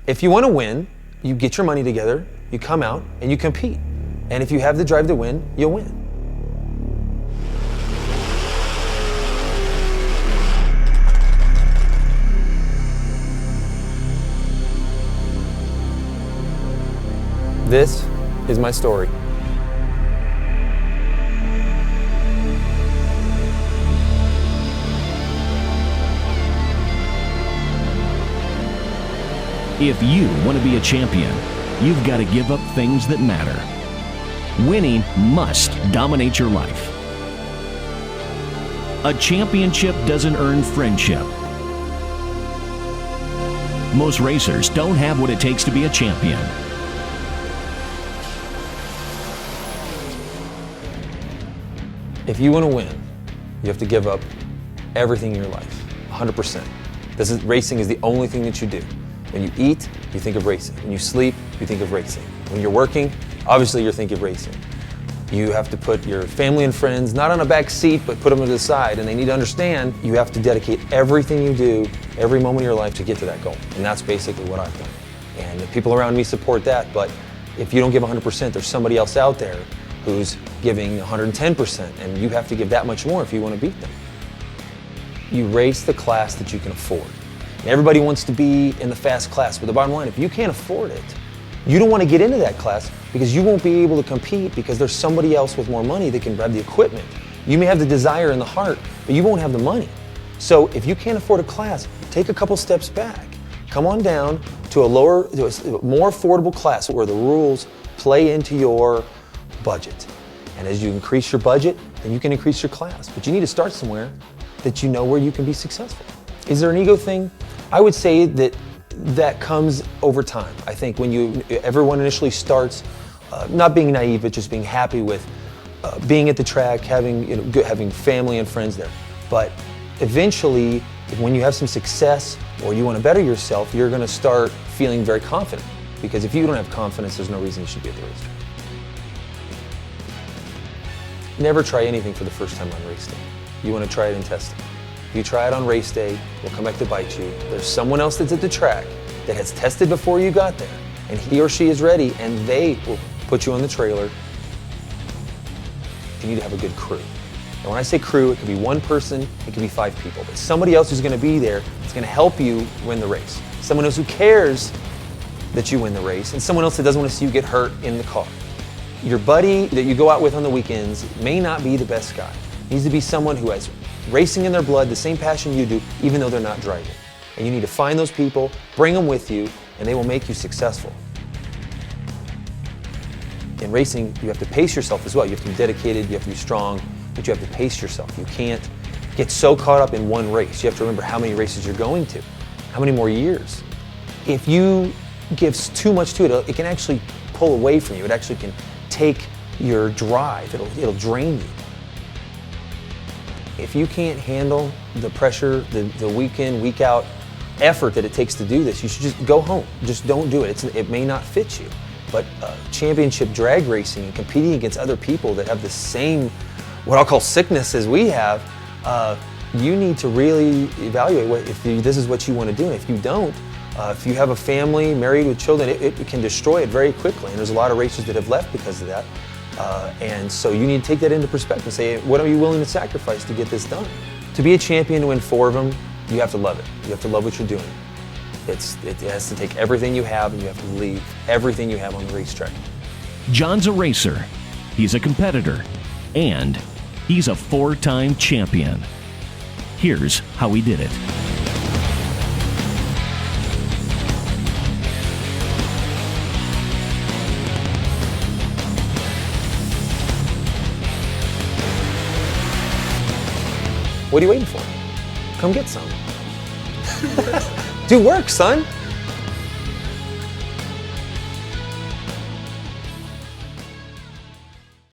If you want to win, you get your money together, you come out, and you compete. And if you have the drive to win, you'll win. This is my story. If you want to be a champion, you've got to give up things that matter. Winning must dominate your life. A championship doesn't earn friendship. Most racers don't have what it takes to be a champion. If you want to win, you have to give up everything in your life, 100%. Racing is the only thing that you do. When you eat, you think of racing. When you sleep, you think of racing. When you're working, obviously you're thinking of racing. You have to put your family and friends, not on a back seat, but put them to the side, and they need to understand you have to dedicate everything you do, every moment of your life to get to that goal. And that's basically what I've done. And the people around me support that, but if you don't give 100%, there's somebody else out there who's giving 110%, and you have to give that much more if you want to beat them. You race the class that you can afford. Everybody wants to be in the fast class, but the bottom line, if you can't afford it, you don't want to get into that class because you won't be able to compete because there's somebody else with more money that can grab the equipment. You may have the desire in the heart, but you won't have the money. So if you can't afford a class, take a couple steps back. Come on down to a more affordable class where the rules play into your budget. And as you increase your budget, then you can increase your class. But you need to start somewhere that you know where you can be successful. Is there an ego thing? I would say that comes over time. I think when everyone initially starts, not being naive, but just being happy with being at the track, having family and friends there. But eventually, when you have some success or you want to better yourself, you're going to start feeling very confident. Because if you don't have confidence, there's no reason you should be at the racetrack. Never try anything for the first time on race day. You want to try it and test it. If you try it on race day, it will come back to bite you. There's someone else that's at the track that has tested before you got there, and he or she is ready, and they will put you on the trailer. You need to have a good crew. And when I say crew, it could be one person, it could be 5 people, but somebody else who's going to be there that's going to help you win the race. Someone else who cares that you win the race, and someone else that doesn't want to see you get hurt in the car. Your buddy that you go out with on the weekends may not be the best guy. It needs to be someone who has racing in their blood, the same passion you do, even though they're not driving. And you need to find those people, bring them with you, and they will make you successful. In racing, you have to pace yourself as well. You have to be dedicated, you have to be strong, but you have to pace yourself. You can't get so caught up in one race. You have to remember how many races you're going to, how many more years. If you give too much to it, it can actually pull away from you. It actually can take your drive. It'll drain you. If you can't handle the pressure, the week in, week out effort that it takes to do this, you should just go home. Just don't do it. It may not fit you. But championship drag racing and competing against other people that have the same, what I'll call sickness as we have, you need to really evaluate if this is what you want to do. And if you don't, if you have a family, married with children, it can destroy it very quickly. And there's a lot of racers that have left because of that. And so you need to take that into perspective and say, what are you willing to sacrifice to get this done? To be a champion, to win 4 of them, you have to love it. You have to love what you're doing. It has to take everything you have, and you have to leave everything you have on the racetrack. John's a racer, he's a competitor, and he's a 4-time champion. Here's how he did it. What are you waiting for? Come get some. Do work, son.